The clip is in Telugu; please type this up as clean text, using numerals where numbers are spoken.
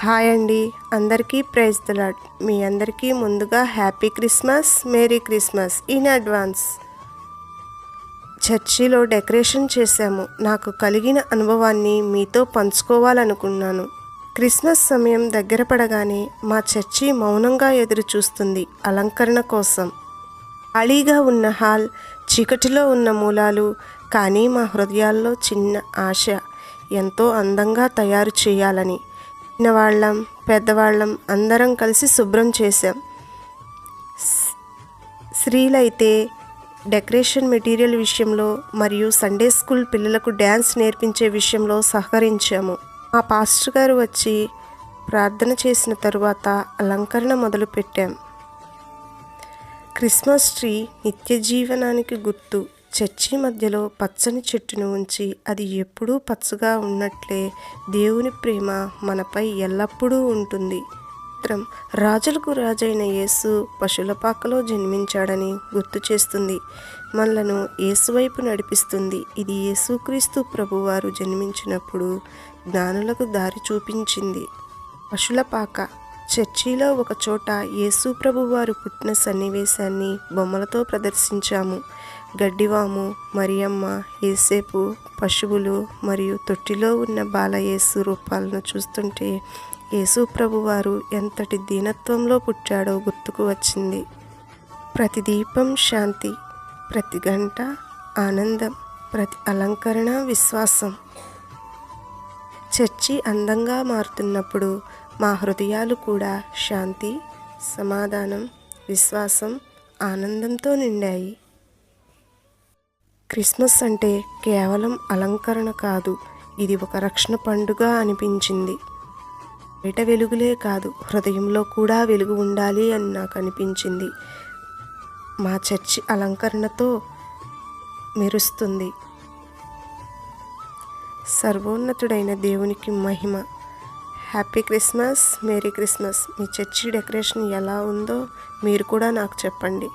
హాయ్ అండి, అందరికీ ప్రైజ్ ది లార్డ్. మీ అందరికీ ముందుగా happy Christmas, merry Christmas in advance. చర్చిలో డెకరేషన్ చేశాము. నాకు కలిగిన అనుభవాన్ని మీతో పంచుకోవాలనుకున్నాను. క్రిస్మస్ సమయం దగ్గర పడగానే మా చర్చి మౌనంగా ఎదురు చూస్తుంది అలంకరణ కోసం. ఖాళీగా ఉన్న హాల్, చీకటిలో ఉన్న మూలాలు, కానీ మా హృదయాల్లో చిన్న ఆశ, ఎంతో అందంగా తయారు చేయాలని. చిన్నవాళ్ళం పెద్దవాళ్ళం అందరం కలిసి శుభ్రం చేశాం. స్త్రీలైతే డెకరేషన్ మెటీరియల్ విషయంలో మరియు సండే స్కూల్ పిల్లలకు డ్యాన్స్ నేర్పించే విషయంలో సహకరించాము. మా పాస్టర్ గారు వచ్చి ప్రార్థన చేసిన తరువాత అలంకరణ మొదలుపెట్టాం. క్రిస్మస్ ట్రీ నిత్య జీవనానికి గుర్తు. చర్చి మధ్యలో పచ్చని చెట్టును ఉంచి అది ఎప్పుడూ పచ్చగా ఉన్నట్లే దేవుని ప్రేమ మనపై ఎల్లప్పుడూ ఉంటుంది. రాజులకు రాజైన యేసు పశువుల పాకలో జన్మించాడని గుర్తు చేస్తుంది. మనలను యేసు వైపు నడిపిస్తుంది. ఇది యేసుక్రీస్తు ప్రభువారు జన్మించినప్పుడు జ్ఞానులకు దారి చూపించింది. పశువుల పాక చర్చిలో ఒక చోట యేసు ప్రభువారు పుట్టిన సన్నివేశాన్ని బొమ్మలతో ప్రదర్శించాము. గడ్డివాము, మరియమ్మ, యేసేపు, పశువులు మరియు తొట్టిలో ఉన్న బాలయేసు రూపాలను చూస్తుంటే యేసు ప్రభువారు ఎంతటి దీనత్వంలో పుట్టాడో గుర్తుకు వచ్చింది. ప్రతి దీపం శాంతి, ప్రతి గంట ఆనందం, ప్రతి అలంకరణ విశ్వాసం. చర్చి అందంగా మారుతున్నప్పుడు మా హృదయాలు కూడా శాంతి, సమాధానం, విశ్వాసం, ఆనందంతో నిండాయి. క్రిస్మస్ అంటే కేవలం అలంకరణ కాదు, ఇది ఒక రక్షణ పండుగ అనిపించింది. బయట వెలుగులే కాదు, హృదయంలో కూడా వెలుగు ఉండాలి అని నాకు అనిపించింది. మా చర్చి అలంకరణతో మెరుస్తుంది. సర్వోన్నతుడైన దేవునికి మహిమ. Happy Christmas, merry Christmas. మీ చర్చి డెకరేషన్ ఎలా ఉందో మీరు కూడా నాకు చెప్పండి.